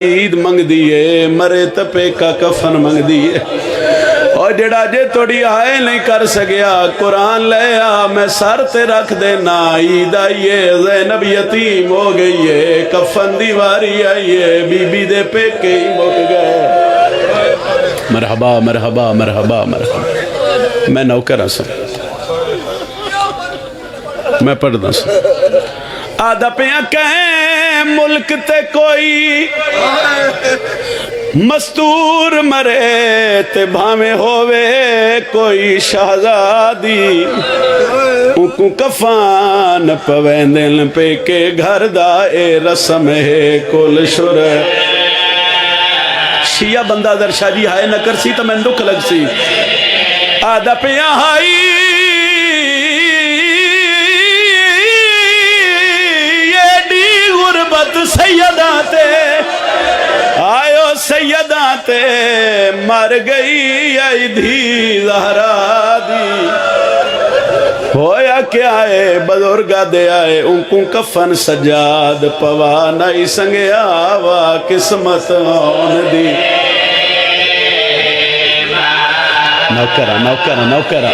ईद मंग दिए मरे तपे का कफन मंग दिए और जड़ा जे थोड़ी आए नहीं कर सकिया कुरान ले आ मैं सर ते रख देना ईद आइए ज़ैनब यतीम हो गई है कफन दी वारी आई है बीबी दे पेके ही मुक गए। मरहबा मरहबा मरहबा मरहबा। मैं नौकर सा मैं पढ़दा सा आदा पिया कहें मुल्क ते कोई मस्तूर मरे ते भावे होवे कोई शहजादी उकू कफान पवेंदन पे के घर दा ए रस्म है कुल शुर। शिया बंदा अगर शादी हाय न कर सी तो मैं दुख लग सी आदा पिया हाई सैयदा ते आयो सैयदा ते मर गई आई धी ज़हरा दी होया क्या है बुजुर्गा दे आए उनको कफन सजाद पवा नहीं संगया वा किस्मत आन दी। नौकरा नौकरा नौकरा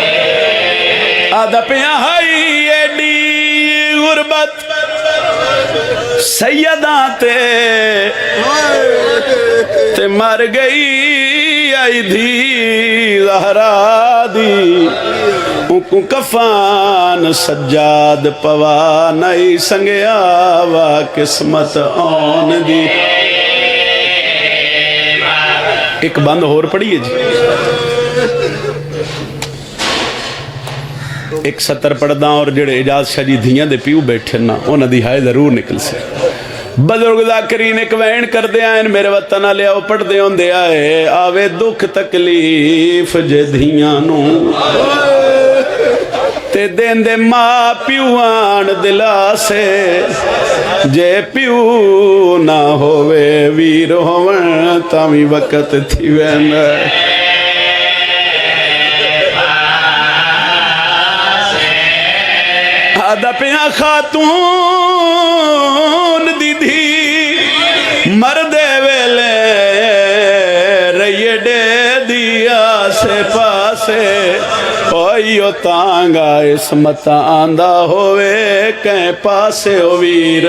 आदा पिया हाई एडी गुरबत सैयदा ते मर गई आई धी ज़हरा दी उनको कफान सज्जाद पवा नहीं संगया वा किस्मत आन दी। एक बंद होर पढ़िए जी एक सत्तर पढ़दा और जेड़े एजाज शाह जी धियां दे प्यू बैठे ना उन्हां दी हाय जरूर निकल से बजुर्ग ज़ाकिरीन एक वैन करदे आए मेरे वतन वाले आओ पढ़दे होंदे आए आवे दुख तकलीफ जे धियां नू ते देंदे मां प्यूआन दिलासे जे प्यू ना होवे वीर होवण तावी वक़्त थी वेंदा। आदा पिया खातून दीदी मरदे वेले रइए डे दिया से पासे ओयो तांगा इसमत आंदा होवे कै पासे ओ वीर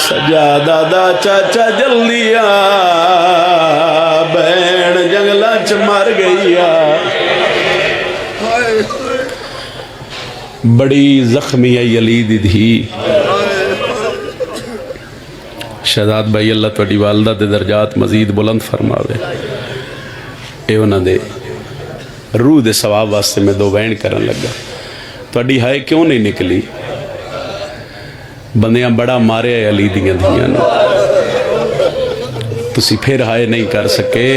सजा दादा चाचा जल्दिया बैण जंगला च मर गईया। बड़ी जख्मी आई अली दी धी शहजाद भाई अल्लाह तुहाडी वालदा दे दर्जात मजीद बुलंद फरमावे ए उन्हां दे रूह दे सवाब वास्ते मैं दो वैन करन लगा तुहाडी हाय क्यों नहीं निकली बंदियां बड़ा मारे अली दियां धियां नूं तुसी फिर हाय नहीं कर सके।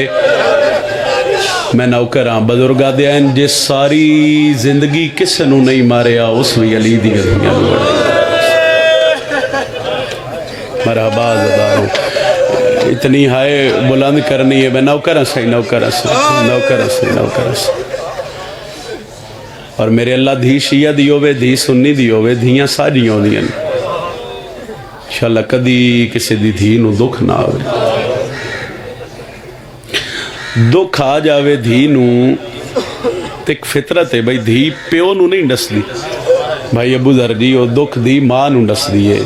मैं नौकर हाँ बजुर्गा दे आन जे सारी जिंदगी किसी नू नहीं मारिया उस भी अली दी धियां नूं मरहबा ज़दारो इतनी हाय बुलंद करनी है। मैं नौकर सही नौकर नौकर सही नौकर और मेरे अल्लाह धी शिया दी होवे धी सुन्नी दी होवे धियां सारियां होंदियां इंशाअल्लाह कदी किसी दी धी नूं दुख ना आवे दुख आ जावे धी नूं ते एक फितरत है भाई धी प्यो नूं नहीं डसदी भाई अबू ज़र जी वो दुख धी मां नूं डसदी है।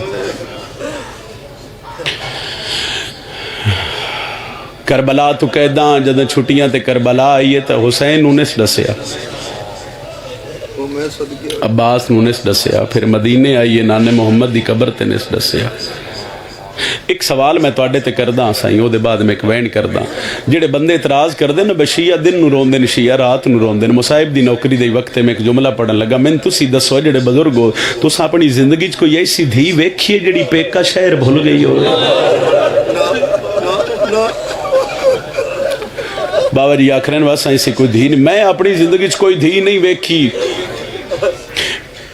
करबला तो कैदा जद छुट्टियां ते करबला आई है तो हुसैन नूं नहीं दसिया अब्बास नूं नहीं दसिया फिर मदीने आई है नाने मुहम्मद दी कबर ते नहीं दसिया। एक सवाल मैं तुहाडे ते करदा साईं ओहदे बाद मैं एक वैन करदा जेड़े बंदे इतराज़ करदे न बशिया दिन नूं रोंदे न शिया रात नूं रोंदे न मुसाहिब दी नौकरी दे वक्त मैं एक जुमला पढ़न लगा मैनूं तुसी दसो जेड़े बजुर्ग हो तुसां अपनी जिंदगी च कोई ऐसी धी वेखी है जेड़ी पेका शहर भुल गई हो। बाबा जी आखरन बस ऐसी कोई धी नहीं मैं अपनी जिंदगी च कोई धी नहीं वेखी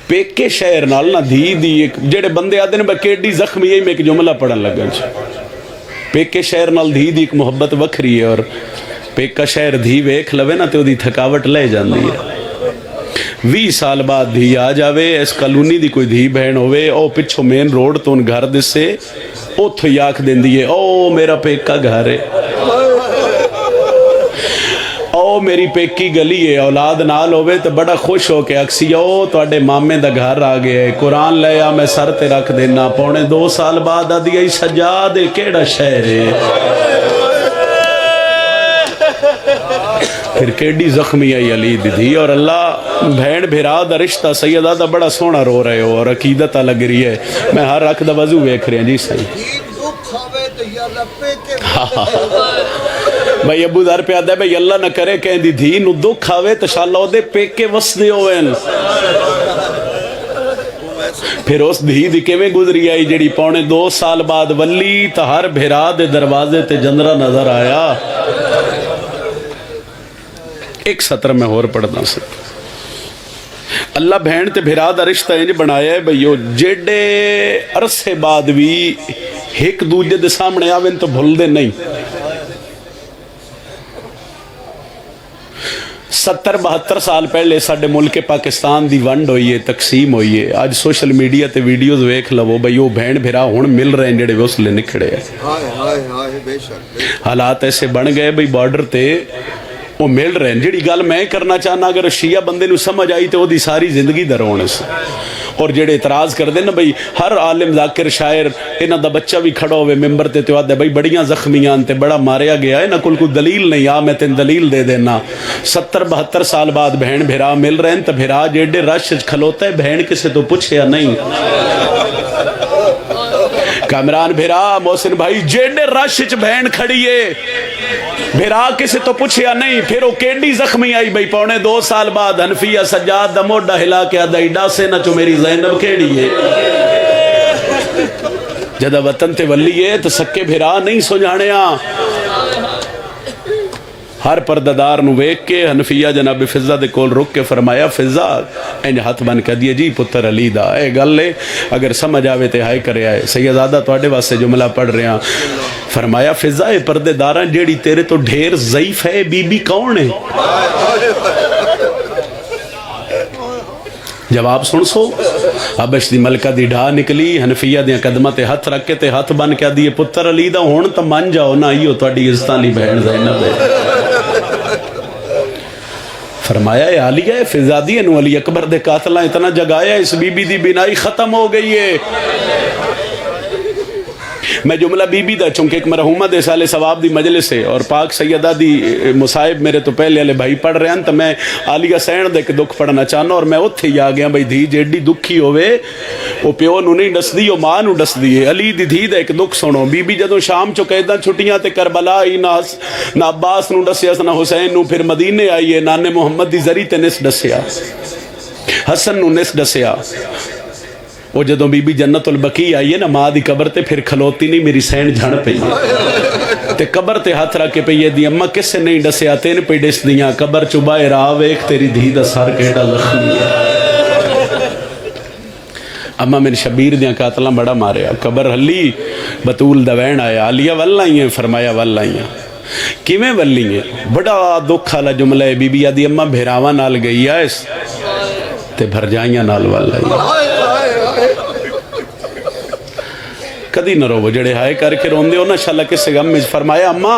पेके शहर नाल ना धी दी एक जेड़े बंदे आते हैं केडी जख्मी है मैं एक जुमला पढ़न लगा पेके शहर नाल धी दी एक मुहब्बत वखरी है और पेका शहर धी वेख लवे ना तो थकावट ले जाती है 20 ਸਾਲ ਬਾਅਦ ਧੀ ਆ ਜਾਵੇ, ਇਸ ਕਲੋਨੀ ਦੀ ਕੋਈ ਧੀ ਭੈਣ ਹੋਵੇ, ਉਹ ਪਿੱਛੋਂ ਮੇਨ ਰੋਡ ਤੋਂ ਘਰ ਦਿਸੇ, ਉੱਥੋਂ ਹੀ ਆਖ ਦਿੰਦੀ ਹੈ ਉਹ ਮੇਰਾ ਪੇਕਾ ਘਰ ਹੈ, ਉਹ ਮੇਰੀ पेकी गली है। औलाद नाल होवे तो बड़ा खुश हो के अक्सी ओ तुहाडे मामे दा घर आ गया है, कुरान ले आ मैं सर ते रख देना। पौने 2 साल बाद आदि आई सजाद केड़ा शहर है, फिर केडी जख्मी आई अली दी थी। और अल्लाह भैन भिरा दा रिश्ता सैयदा दा बड़ा सोहना रो रहे हो और अकीदत लग रही है। मैं हर रख दा वजू वेख रहा जी सही भाई अबू दर पे आदा भाई अल्लाह न करे कहती धी नू दुख आवे तो शाला ओदे पेके वसदे होवन। फिर उस धी दी किवें गुजरी आई जिहड़ी पौने 2 साल बाद वली तो हर भिरा दे दरवाजे ते जंदरा नजर आया। एक सत्र में होर पढ़दा सी, अल्लाह भैन ते भिरा दा रिश्ता इंज बनाया है भई ओ जेडे अरसे बाद भी एक दूजे दे सामने आवन तो भुलदे नहीं। 70-72 साल पहले साडे मुल्क पाकिस्तान दी वंड हुई है, तकसीम हुई है। अज सोशल मीडिया ते वीडियोज वेख लवो भाई वो भैन भिरा हुण मिल रहे हैं जेडे उसले निखड़े है। हालात ऐसे बन गए भाई बॉर्डर ते वो मिल रहे हैं। जिहड़ी गल मैं करना चाहना अगर शिया बंदे नू समझ आई तो वो सारी जिंदगी दा रोण सी। और जेडे इतराज करते ना भाई हर आलिम जाकिर शायर इन्हां दा बच्चा भी खड़ा होवे मिंबर ते आदे भाई बड़ियां जख्मियां ते बड़ा मारिया गया है ना, कोई दलील नहीं आ मैं तेन दलील दे देना। 70-72 साल बाद बहन भिरा मिल रहे हैं तो भिरा जेडे रश खलोता है बहन किसी तो पूछया नहीं। कामरान भिरा मोहसिन भाई जेडे रश च बहन खड़ी है भिरा किसी तो पूछया नहीं। फिर वो केडी जख्मी आई भाई पौने 2 साल बाद हनफिया सज्जाद दा मोढा हिला के आदा इडा से ना चो मेरी ज़ैनब केड़ी है। जदा वतन ते वली है तो सके भिरा नहीं सुझाणिया। हर परदादार नू वेख के हनफिया जनाब फिजा दे कोल रुक के फरमाया फिजा इंज हथ बन कर दिए जी पुत्र अली दा ए गल है अगर समझ आवे ते हाय करे आए। सैयदादा तुहाडे वास्ते जुमला पढ़ रहा। फरमाया फिजा ए परदेदारा जेड़ी तेरे तो ढेर ज़ईफ है बीबी कौन है? जवाब सुन सो। अबश दी मलका दी ढा निकली हनफिया दियां कदमां ते हथ रख के ते हथ बन के दिए पुत्र अली दा हुण तो मन जाओ ना इहो तुहाडी इज्जतां दी बहन ज़ैनब है। फरमाया आलिया फिजादी नू अली अकबर दे कातला इतना जगाया इस बीबी दी बिनाई खत्म हो गई है। मैं जुमला बीबी दा चूंकि एक मरहूमा दे साले सवाब दी मजलिस है और पाक सैयदा दी मुसाहिब मेरे तो पहले वाले भाई पढ़ रहे हैं तो मैं आलिया सैन दे दुख पढ़ना चाहना और मैं उत्थे ही आ गया भाई धी जेडी दुखी होवे वो प्यो नू नहीं दसदी वो मां नू दसदी है। अली दी धी दा एक दुख सुनो। बीबी जदों शाम चो कैदा छुट्टियां ते करबला आई ना अब्बास नू दसिया ना हुसैन नू फिर मदीने आई है नाने मुहम्मद दी जरी ते निस दसिया हसन नू निस दसिया। वो जदों बीबी जन्नतुल बकी आई है ना माँ की कबर ते फिर खलोती नहीं मेरी सैन झण पई ते कबर ते हथ रख के पई है दी अम्मा किसे नहीं दसिया तेन पे दसदियां कबर चो बाहर आ वेख तेरी धी दा सर केड़ा लखनी है। अम्मा मेरे शबीर दियां कातलां बड़ा मारिया कबर हली बतूल दा वैन आया आलिया वल आई है। फरमाया वल आई है किवें वली है बड़ा दुख वाला जुमला है। बीबी आदि अम्मा भिरावां नाल गई है इस ते भरजाइयां नाल वल आई। कदी न रोवो जड़े हाय करके रोंदे हो ना शाला किसे गम में। फरमाया अम्मा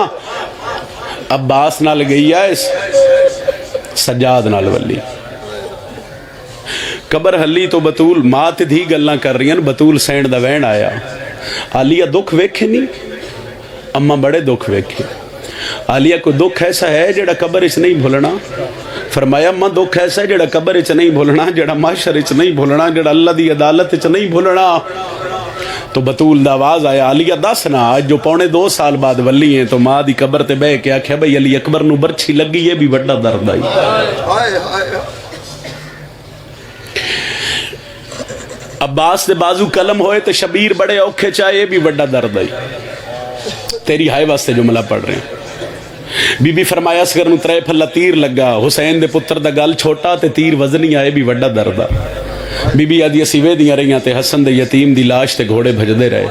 अब्बास नाल गई है इस सज्जाद नाल वली कबर हली तो बतूल मां ते धी गल्लां कर रही बतूल सैन दा वहन आया। आलिया दुख वेखे नहीं अम्मा बड़े दुख वेखे। आलिया को दुख ऐसा है जेड़ा कबर इच नहीं भुलना। फरमाया अम्मा दुख ऐसा है जेड़ा कबर इच नहीं भुलना जेड़ा माशर इच नहीं भुलना जेड़ा अल्लाह दी अदालत इच नहीं भुलना। तो बतूल दा आवाज आया आलिया दस ना आज जो पौने 2 साल बाद वली है तो माँ दी कबर ते बह के आख्या भाई अली अकबर नू बरछी लगी है भी बड़ा दर्द आई। अब्बास दे बाजू कलम होए तो शबीर बड़े औखे चाहे भी बड़ा दर्द आई। तेरी हाय वास्ते जुमला पढ़ रहे हैं। बीबी फरमाया असगर नू 3 फल्ला तीर लगा हुसैन दे पुत्र दा गल छोटा ते तीर वजनी आए भी बड़ा दर्द आ। बीबी आदि असी वेदियां रही ते हसन दे यतीम दी लाश ते घोड़े भजदे रहे।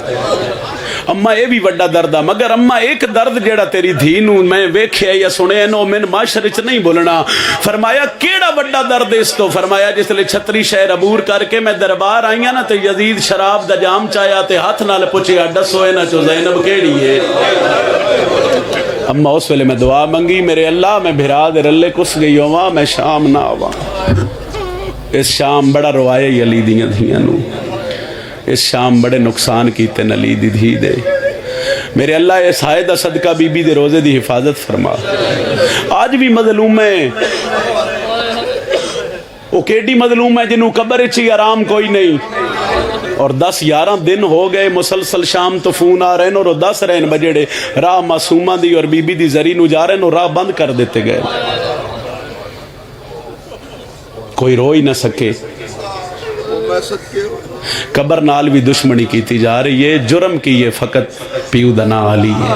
अम्मा ये भी वड्डा दर्द आ, मगर अम्मा एक दर्द जेड़ा तेरी धी नूं मैं वेख्या या सुनिया नो मैंने माशरे च नहीं बोलना। फरमाया केड़ा वड्डा दर्द इस तो? फरमाया जिसले छतरी शहर अबूर करके मैं दरबार आईया ना तो यजीद शराब दा जाम चाया ते हाथ नाल पुछया दसो इन्हां चो ज़ैनब केड़ी है? अम्मा उस वेले मैं दुआ मंगी, मेरे अल्लाह मैं भिरा दे रले कुस गई होवां, मैं शाम ना आवां। इस शाम बड़ा रोआया ही अली दियां धियां नूं, इस शाम बड़े नुकसान कीते अली दी धी दे। मेरे अल्लाह इस हाय दा सदका बीबी दे रोज़े दी हिफाजत फरमा। आज भी मजलूम है, वो केडी मजलूम है जिन्हों कब्र च ही आराम कोई नहीं। और 10-11 दिन हो गए मुसलसल शाम तो फोन आ रहे हैं और 10 रहे बजेड़े राह मासूमा दी और बीबी दी जरी नूं जा रहे हैं और राह बंद कर देते गए, कोई रो ही ना सके। कबर नाल भी दुश्मनी की जा रही है, जुर्म की है फकत पीऊ दा ना अली है।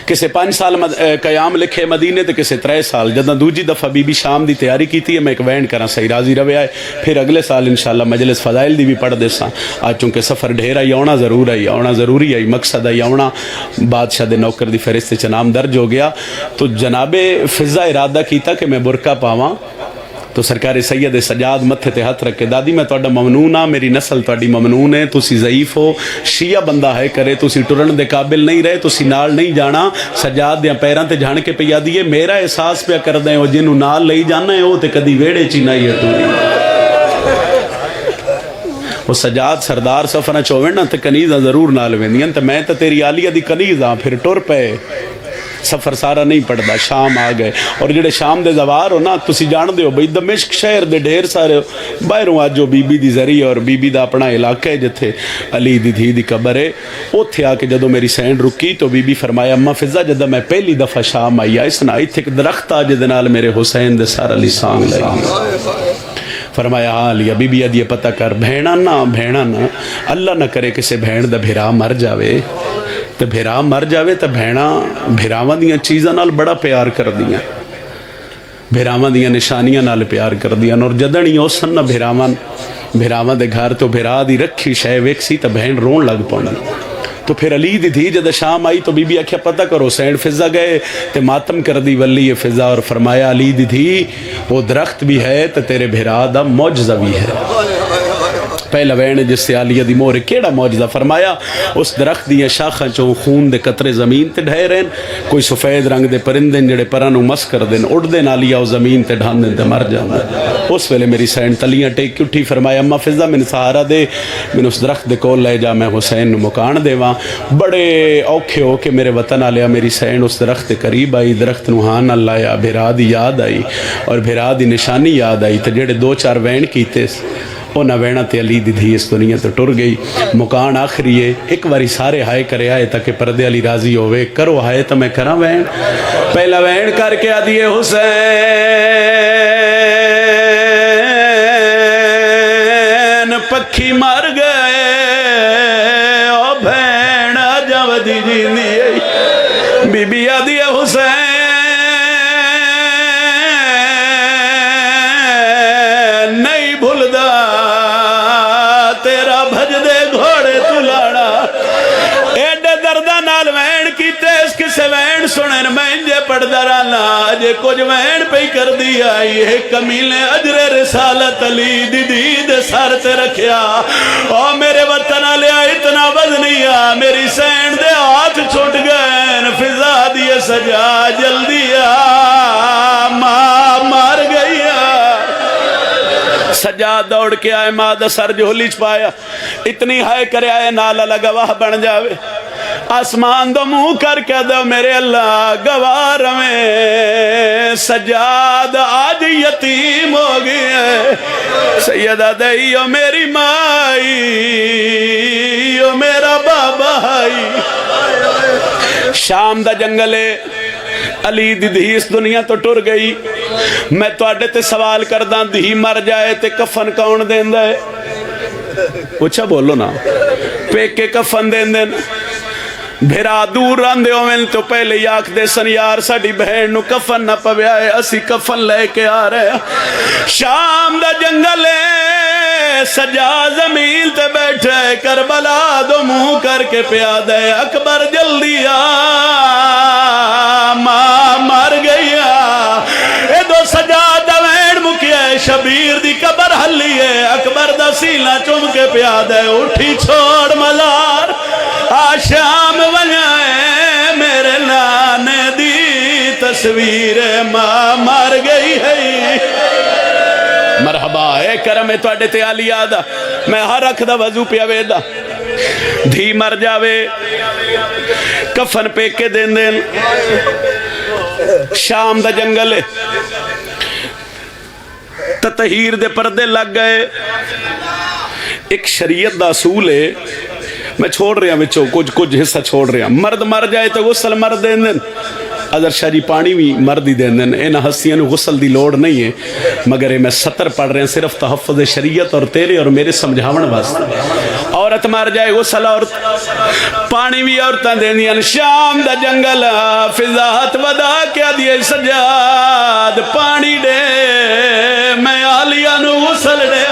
किसे 5 साल कयाम लिखे मदीने तो किसे 3 साल। जदा दूजी दफ़ा बीबी शाम की तैयारी की है, मैं एक वैन करा सही राजी रवे आए, फिर अगले साल इंशाअल्लाह मजलिस फजाइल दी भी पढ़ दे सा। आज चूँकि सफ़र ढेर आई, आना ज़रूर आई, आना ज़रूरी आई, मकसद आई आना। बादशाह दे नौकर दी फहरिस्त च नाम दर्ज हो गया तो जनाबे फिज़ा इरादा किया कि मैं बुरका पावां तो सरकार सैयद सजाद मत्थे ते हथ रख के, दादी मैं तुहाडा ममनून हाँ, मेरी नस्ल तुहाडी ममनून है, तुसी ज़ईफ हो, शिया बंदा है करे, तुसी टुरन दे काबिल नहीं रहे, तुसी नाल नहीं जाना। सजाद दे पैरां ते जान के पिया दिए, मेरा एहसास पिया करदे हो जिन्हों नाल लई जाना है वो तो कदी वेड़े च नहीं हटूगी। वो सजाद सरदार सफर च होवे ना तो कनीज़ां जरूर नाल वेंदियां, तो मैं तो तेरी आलिया दी कनीज़ हाँ। फिर टुर पे सफ़र सारा नहीं पड़ता, शाम आ गए। और जेडे शाम दे जवार हो ना, तुसी जानते हो बई दमिश्क शहर दे ढेर सारे बाहरों अज जो बीबी दी जरी और बीबी दा अपना इलाका है जिथे अली दी धी दी कबर है, उत्थे आके जदों मेरी सैन रुकी तो बीबी फरमाया अम्मा फिजा जदा मैं पहली दफ़ा शाम आई इस ना इत्थे एक दरख्त आ जिहदे नाल मेरे हुसैन दे सार अली सांग लगी। फरमाया हाँ लिया बीबी अदिए पता कर, भैणा ना अल्लाह ना करे किसी भैन दा भिरा मर जावे तो भिरा मर जावे तो भैणा भिरावां दियां चीज़ां नाल बड़ा प्यार कर दियां, भिरावां दियां निशानियां नाल प्यार कर दियां। और जदन ही उसन ना भिरावां दे घर तो भिरा दी रखी शै वेखसी तो बहन रोन लग पौंदी। तो फिर अली दी धी जब शाम आई तो बीबी आख्या पता करो सैन फिजा गए तो मातम कर दी वली है फिजा। और फरमाया अली दी धी वो दरख्त भी है तो तेरे भिरा दा मौजज़ा भी है। पहला वैन जिससे आलिया दी मोहर केड़ा मौजदा? फरमाया उस दरख्त दियां शाखां चों खून दे कतरे जमीन ते ढह रहे, कोई सफ़ेद रंग दे परिंदे जेड़े परां नूं मस कर देन, उड़दे नालिया उस जमीन ते ढांदे ते मर जांदा। उस वेले मेरी सैन तलियां टेक के उठी, फरमाया अम्मा फिजा मैनूं सहारा दे, मैनूं उस दरख्त दे कोल ले जा, मैं हुसैन नूं मुकान देवां। बड़े औखे हो के मेरे वतन आलिया मेरी सैन उस दरख्त के करीब आई, दरख्त नूं हां नाल लाया, भिरा दी याद आई और भिरा दी निशानी याद आई। तो जेड़े 2-4 वैन कीते उन्हें वैना ते अली दी धी इस दुनिया तो टुर गई। मुकान आखिरी है, एक बारी सारे हाय करे आए ताकि पर्दे अली राजी होवे, करो हाय तो मैं करा वैन। पहला वैन करके आदिए हुसैन पक्षी मर गए, ओ भैन जवदी जींदी बीबी आदिए हुसैन वैन सुनन मैं पढ़दा रहा जे कुछ वैन पे कर दी आई है कमीने अजरे रिसालत अली दी दीद सर ते रखिया। ओ मेरे वतन लिया इतना वजनी आ मेरी सैन दे हाथ छुट गए, फिजा दी सजा जल्दी आ मां मर गई। सजा दौड़ के आए, मां दा सर झोली च पाया, इतनी हाय करे आए नाल अल्लाह गवाह बन जावे। आसमान दो मुंह करके दो मेरे अल्लाह गवार में सजाद आज यतीम हो गए। सैयदा दई ओ मेरी माई ओ मेरा बाबा आई। शाम दा जंगल है, अली दी धी इस दुनिया तो टुर गई। मैं तुहाडे ते सवाल करदा, धी मर जाए ते कफन कौन देंदा है? पूछा बोलो ना। पेके कफन देंदे न, भिरा दूर आंदे होवें तो पहले ही आखदे सन यार साडी बहन नूं कफन ना पविया है, असी कफन लेके आ रहे। शाम दा जंगल है, سجاد زمین تے بیٹھا ہے کربلا دو منہ کر کے پیاد ہے اکبر جلدی آ ماں مر گئی اے دو سجاد دا وین مکیا ہے شبیر دی قبر ہلی ہے اکبر دا سینہ چم کے پیاد ہے اٹھی چھوڑ ملار آشام ونائے میرے نانے دی تصویر ماں مر گئی ہے مرحبا اے کرم تو اڈے تے آلی آدھا میں ہر رکھ دا وضو پیا ویدہ دھی مر جاوے کفن پہ کے دین دین شام دا جنگل ہے تطہیر دے پردے لگ گئے ایک شریعت دا اصول ہے میں چھوڑ رہا ہوں کچھ حصہ چھوڑ رہا ہوں مرد مر جائے تو غسل مرد دین دین اگر شری پانی بھی مردی دین دین اے نہ ہستیاں نو غسل دی لوڑ نہیں ہے مگر میں سطر پڑھ رہے ہیں صرف تحفظ شریعت اور تیرے اور میرے سمجھاون واسطے عورت مر جائے غسل اور پانی بھی عورتاں دین دین شام دا جنگل فضاحت ودا کیا دیے سجاد پانی دے میں آلیاں نو غسل دے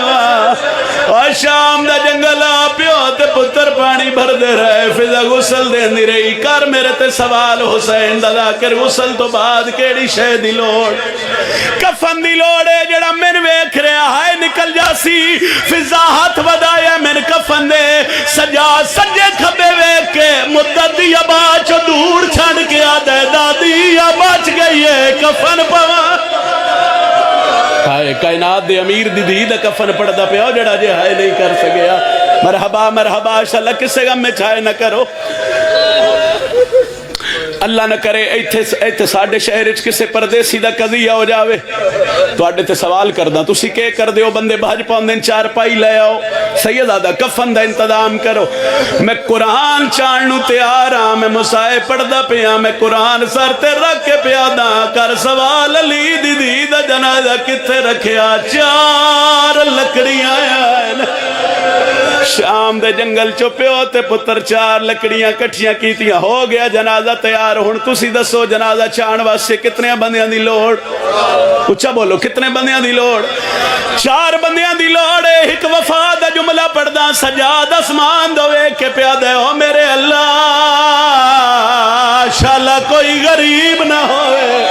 اور شام دا جنگل پیو تے پتر پانی بھر دے رہے فضا غسل دین دی رہی کر میرے تے سوال حسین دا کر غسل تو بعد کیڑی شے دی لوڑ کفن دی لوڑ ہے جڑا من ویکھ رہا ہے نکل جاسی فضا ہاتھ ودایا من کفن دے سجا سجے کھبے ویکھ کے مدت دی ابا چو دور چھڑ کے آدھے دادی بچ گئی ہے کفن پوا کائنات دے امیر دی دی دا کفن پڑ دا پہ جڑا جے ہائے نہیں کر سکیا مرحبا مرحبا شاءاللہ کسے غم میں چھائے نہ کرو اللہ نہ کرے ایتھے ساڑھے شہر اچھ کسے پردیسی دا قضیہ ہو جاوے تو آڑے تے سوال کردہ تُسی کے کر دیو بندے بھاج پاؤندیں چار پائی لے آؤ سید آدھا کفن دا انتظام کرو میں قرآن چاننو تیارا میں مسائے پڑھدا پیا میں قرآن سر تے رکھ کے پیادا کر سوال علی دی دی دا جنازہ کتے رکھیا چار لکڑیاں آئے شام دے جنگل چپے ہوتے پتر چار لکڑیاں کٹھیاں کیتیاں ہو گیا جنازہ تیار ہون تسی دسو جنازہ چان واسے کتنے بندیاں دی لوڑ اچھا بولو کتنے بندیاں دی لوڑ چار بندیاں دی لوڑ ایک وفا دا جملہ پڑھدا سجاد اسمان دو ایک کے پیادے ہو میرے اللہ شاءاللہ کوئی غریب نہ ہوئے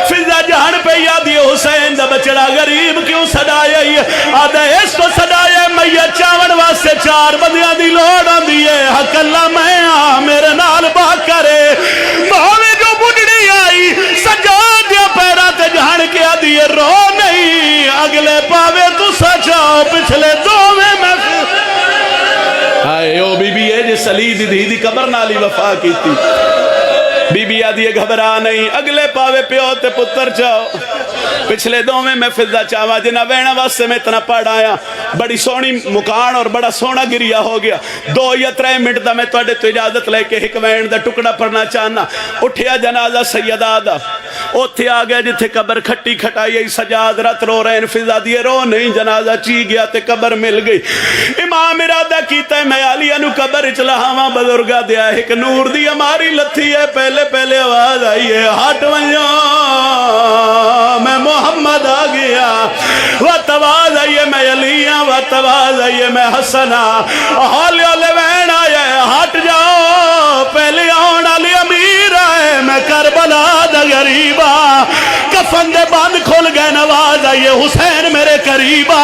فضا جہان پہ یادی حسین دا بچڑا غریب کیوں صدایا ہی آدھے اس تو صدایا میت چاون واسے چار بندیاں دی لوڑ آن دیئے حق اللہ میں میرے نال باق کرے بہوے جو بڑھڑی آئی سجاد یا پیراتے جہان کیا دیئے رو نہیں اگلے پاوے تو سچاؤ پچھلے دو میں آئے او بی بی ہے جس علی دی دی قبر نالی وفا کی تھی بی بی آدھی گھبرا نہیں اگلے پاوے پیو تے پتر چاہو پچھلے دو میں فضا چاہوا جنہ وینا واسے میں اتنا پڑھ آیا بڑی سونی مکان اور بڑا سونا گریا ہو گیا 2 یا 3 منٹ دا میں توڑے تو اجازت لے کے ایک وین دا ٹکڑا پڑھنا چاہنا اٹھیا جنازہ سیدہ دا اوتھے آگیا جتھے قبر کھٹی کھٹائی سجاد رات رو رہے ہیں فضا دیے رو نہیں جنازہ چی گیا تے قبر مل گئی امام ارادہ کیتا ہے میں آلیہ نو قبر چلاہاں بزرگا دیا ایک نور دی ہماری لتھی ہے پہلے آواز آئی ہے ہٹ ونجو میں محمد آ گیا وقت آواز آئی ہے میں علیہ وقت آواز آئی ہے میں حسنہ حالی علی وین آئے ہٹ جاؤ پہلے آن علی امیر آئے میں کربلا دا غریبا کفن دے باندھ کھول گئے نواز آئیے حسین میرے قریبا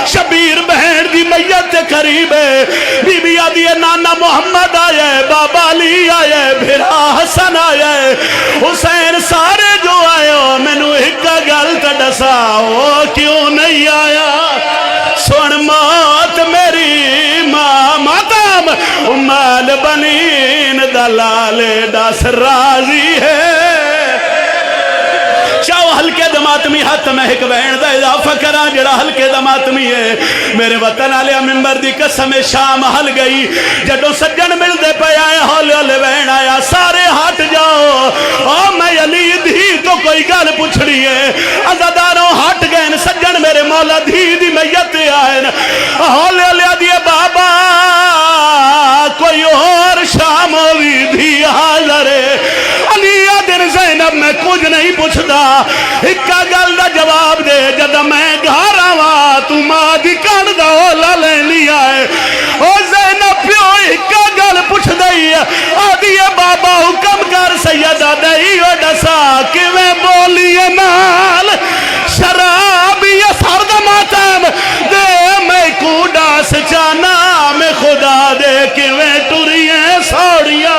شبیر بہن دی میت دے قریب ہے بی بی آدھی نانا محمد آئے بابا علی آئے بھرا حسن آئے حسین سارے جو آئے ہو میں نو ہکا گل تڑسا وہ کیوں نہیں آیا سن موت میری ماں ماتم امال بنین دلال دس راضی ہے چاہو ہلکے دماتمی ہاتھ میں ایک بہن دا اضافہ کرا جڑا ہلکے دماتمی ہے میرے وطن آلیا ممبر دی قسم شام ہل گئی جڑو سجن مل دے پہ آئے ہولے ہولے بہن آیا سارے ہٹ جاؤ میں علی دھی تو کوئی گل پوچھڑی ہے عزاداروں ہٹ گئے سجن میرے مولا دھی دی میت آئے ہولے ہولے دیئے بابا کوئی اور شام ہوئی دھی حاضر ہے علی دن زینب میں کچھ نہیں پوچھتا ہکا گل دا جواب دے جد میں گھر آوا तू मां दी कण दा ओला लेनी आए ओ ज़ैनब प्यो एक गल पुछ दई आदि बाबा हुक्म कर सैयदा दई ओ दसा किवें बोलिए नाल शराब ये सर्द मातम दे मैं कूडास जाना मैं खुदा दे किवें टुरिए सौड़िया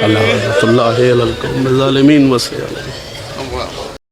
अल्लाह अल्लाह अलल कौम ज़ालिमीन वसे